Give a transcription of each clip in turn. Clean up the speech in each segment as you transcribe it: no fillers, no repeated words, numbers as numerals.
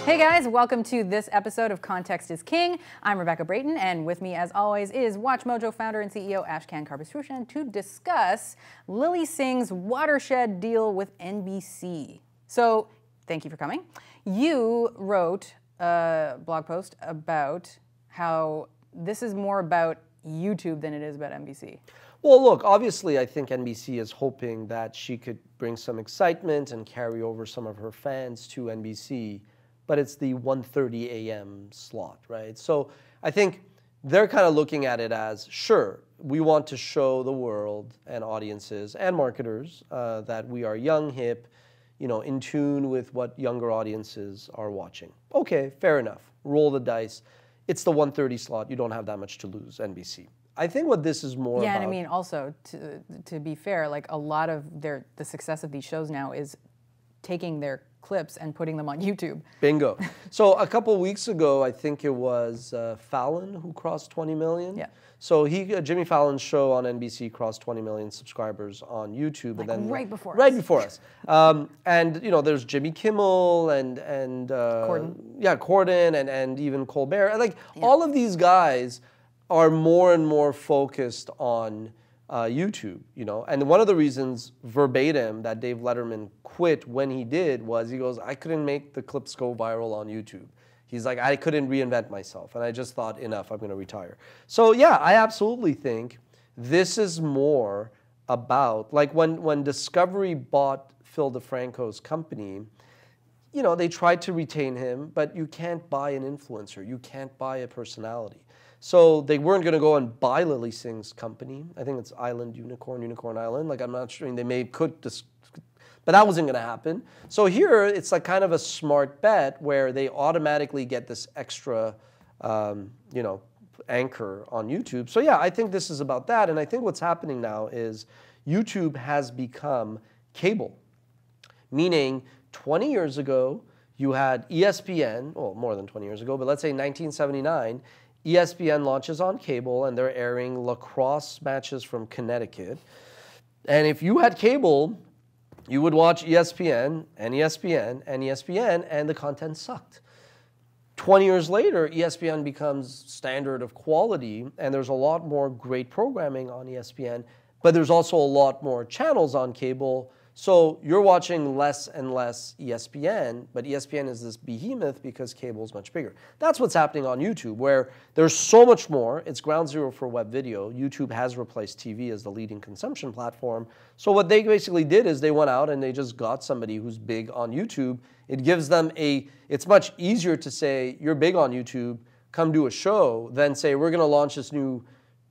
Hey guys, welcome to this episode of Context is King. I'm Rebecca Brayton, and with me as always is WatchMojo founder and CEO Ashkan Karbasfrooshan to discuss Lilly Singh's watershed deal with NBC. So, thank you for coming. You wrote a blog post about how this is more about YouTube than it is about NBC. Well, look, obviously I think NBC is hoping that she could bring some excitement and carry over some of her fans to NBC, but it's the 1:30 a.m. slot, right? So I think they're kind of looking at it as, sure, we want to show the world and audiences and marketers that we are young, hip, in tune with what younger audiences are watching. Okay, fair enough. Roll the dice. It's the 1:30 slot. You don't have that much to lose, NBC. I think what this is more about... Yeah, and I mean, also, to be fair, like a lot of the success of these shows now is taking their clips and putting them on YouTube. Bingo. So a couple weeks ago, I think it was Fallon who crossed 20 million. Yeah. So Jimmy Fallon's show on NBC crossed 20 million subscribers on YouTube. Like, and then right before us. Right before us. And, there's Jimmy Kimmel and Corden. Yeah, Corden and even Colbert. And all of these guys are more and more focused on YouTube, And one of the reasons, verbatim, that Dave Letterman quit when he did was he goes, I couldn't make the clips go viral on YouTube. He's like, I couldn't reinvent myself. And I just thought, enough, I'm going to retire. So yeah, I absolutely think this is more about, like when Discovery bought Phil DeFranco's company, they tried to retain him, but you can't buy an influencer. You can't buy a personality. So they weren't going to go and buy Lilly Singh's company. I think it's Unicorn Island. I'm not sure. They could, but that wasn't going to happen. So here it's like kind of a smart bet where they automatically get this extra, anchor on YouTube. So yeah, I think this is about that. And I think what's happening now is YouTube has become cable, meaning 20 years ago you had ESPN. Well, more than 20 years ago, but let's say 1979. ESPN launches on cable, and they're airing lacrosse matches from Connecticut. And if you had cable, you would watch ESPN and ESPN and ESPN, and the content sucked. 20 years later, ESPN becomes standard of quality, and there's a lot more great programming on ESPN, but there's also a lot more channels on cable. So you're watching less and less ESPN, but ESPN is this behemoth because cable is much bigger. That's what's happening on YouTube, where there's so much more. It's ground zero for web video. YouTube has replaced TV as the leading consumption platform. So what they basically did is they went out and they just got somebody who's big on YouTube. It gives them it's much easier to say, you're big on YouTube, come do a show, than say, we're going to launch this new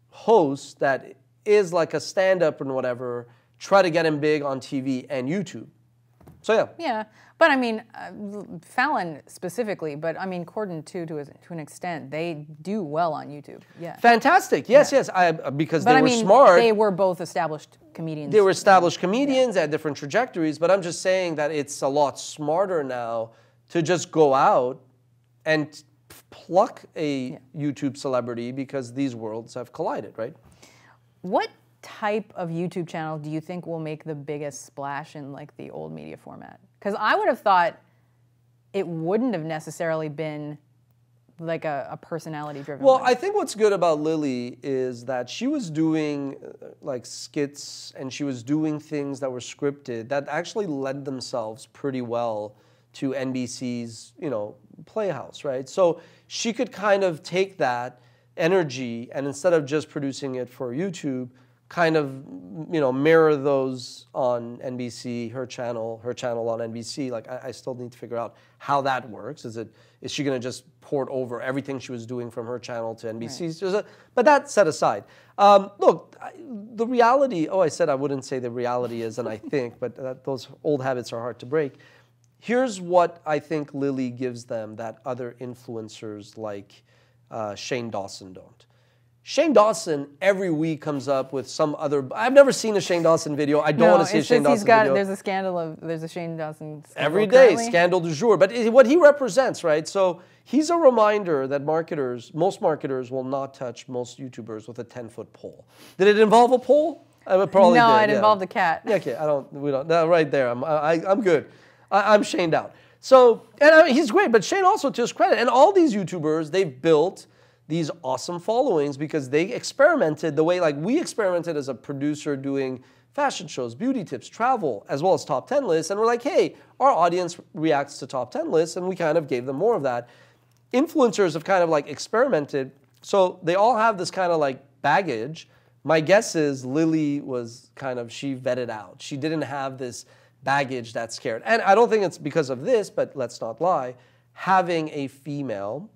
host that is like a stand-up and whatever, try to get him big on TV and YouTube. So yeah. Yeah, but I mean, Fallon specifically, but I mean Corden too, to an extent, they do well on YouTube. Yeah. Fantastic. Yes, yes. Because they were smart. They were both established comedians. They were established comedians, at different trajectories. But I'm just saying that it's a lot smarter now to just go out and pluck a YouTube celebrity because these worlds have collided, right? What type of YouTube channel do you think will make the biggest splash in the old media format? Because I would have thought it wouldn't have necessarily been like a personality-driven Well, one. I think what's good about Lilly is that she was doing skits and she was doing things that were scripted that actually led themselves pretty well to NBC's, Playhouse, right? So she could kind of take that energy and instead of just producing it for YouTube, kind of, mirror those on NBC, her channel on NBC. I still need to figure out how that works. Is she going to just port over everything she was doing from her channel to NBC? Right. But that set aside. Look, the reality, I said I wouldn't say the reality is, and I think, but those old habits are hard to break. Here's what I think Lilly gives them that other influencers like Shane Dawson don't. Shane Dawson every week comes up with some other... I've never seen a Shane Dawson video. I don't want to see a Shane Dawson video. There's a Shane Dawson scandal every day, currently. Scandal du jour. But what he represents, right? So he's a reminder that most marketers will not touch most YouTubers with a 10-foot pole. Did it involve a pole? It probably did. It involved a cat. Yeah, okay. No, right there. I'm good. I'm Shaned out. So, and I mean, he's great, but Shane also, to his credit, and all these YouTubers, they've built these awesome followings because they experimented the way like we experimented as a producer doing fashion shows, beauty tips, travel, as well as top 10 lists. And we're like, hey, our audience reacts to top 10 lists, and we kind of gave them more of that. Influencers have kind of like experimented. So they all have this kind of like baggage. My guess is Lilly was kind of, she vetted out. She didn't have this baggage that scared. And I don't think it's because of this, but let's not lie. Having a female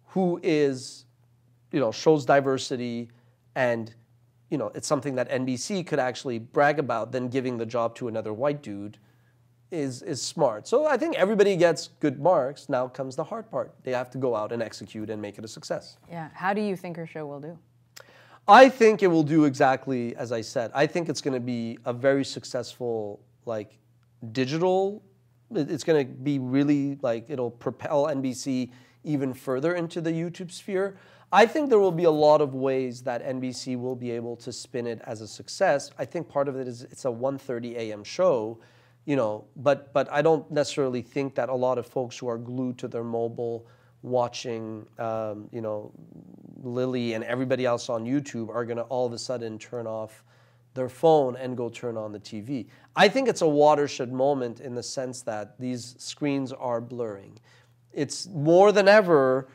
who is, shows diversity and, it's something that NBC could actually brag about than giving the job to another white dude is smart. So I think everybody gets good marks. Now comes the hard part. They have to go out and execute and make it a success. Yeah. How do you think her show will do? I think it will do exactly as I said. I think it's going to be a very successful, like, digital. It's going to be really, like, it'll propel NBC even further into the YouTube sphere. I think there will be a lot of ways that NBC will be able to spin it as a success. I think part of it is it's a 1:30 a.m. show, but I don't necessarily think that a lot of folks who are glued to their mobile watching, Lilly and everybody else on YouTube are going to all of a sudden turn off their phone and go turn on the TV. I think it's a watershed moment in the sense that these screens are blurring. It's more than ever.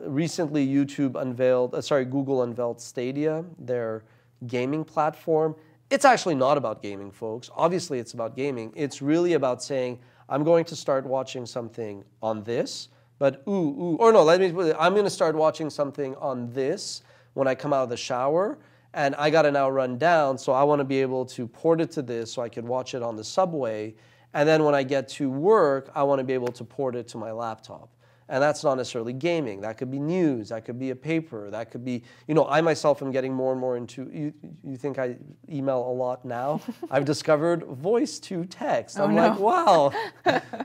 Recently, Google unveiled Stadia, their gaming platform. It's actually not about gaming, folks. Obviously, it's about gaming. It's really about saying, I'm going to start watching something on this, but I'm going to start watching something on this when I come out of the shower, and I got to now run down, so I want to be able to port it to this so I can watch it on the subway, and then when I get to work, I want to be able to port it to my laptop. And that's not necessarily gaming. That could be news. That could be a paper. That could be, I myself am getting more and more into, you think I email a lot now? I've discovered voice to text. I'm like, wow.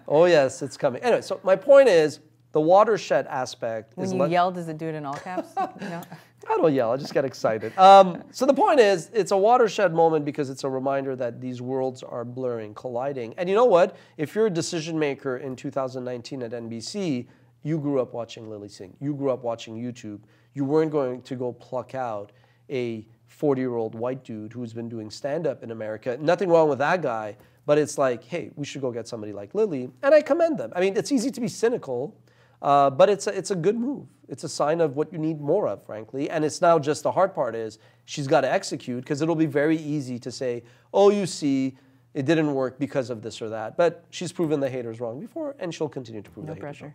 Oh, yes, it's coming. Anyway, so my point is, the watershed aspect is... When you yell, does it do it in all caps? I don't yell. I just get excited. So the point is, it's a watershed moment because it's a reminder that these worlds are blurring, colliding. And you know what? If you're a decision maker in 2019 at NBC, you grew up watching Lilly Singh. You grew up watching YouTube. You weren't going to go pluck out a 40-year-old white dude who's been doing stand-up in America. Nothing wrong with that guy, but it's like, hey, we should go get somebody like Lilly. And I commend them. I mean, it's easy to be cynical, but it's a good move. It's a sign of what you need more of, frankly. And it's now just the hard part is she's got to execute because it'll be very easy to say, oh, you see, it didn't work because of this or that. But she's proven the haters wrong before, and she'll continue to prove the haters wrong.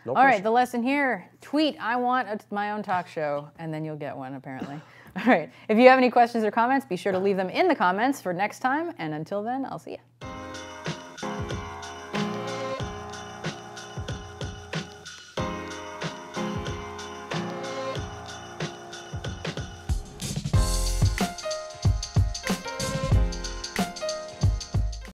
No pressure. All right, the lesson here, tweet, I want my own talk show, and then you'll get one, apparently. All right, if you have any questions or comments, be sure to leave them in the comments for next time. And until then, I'll see you.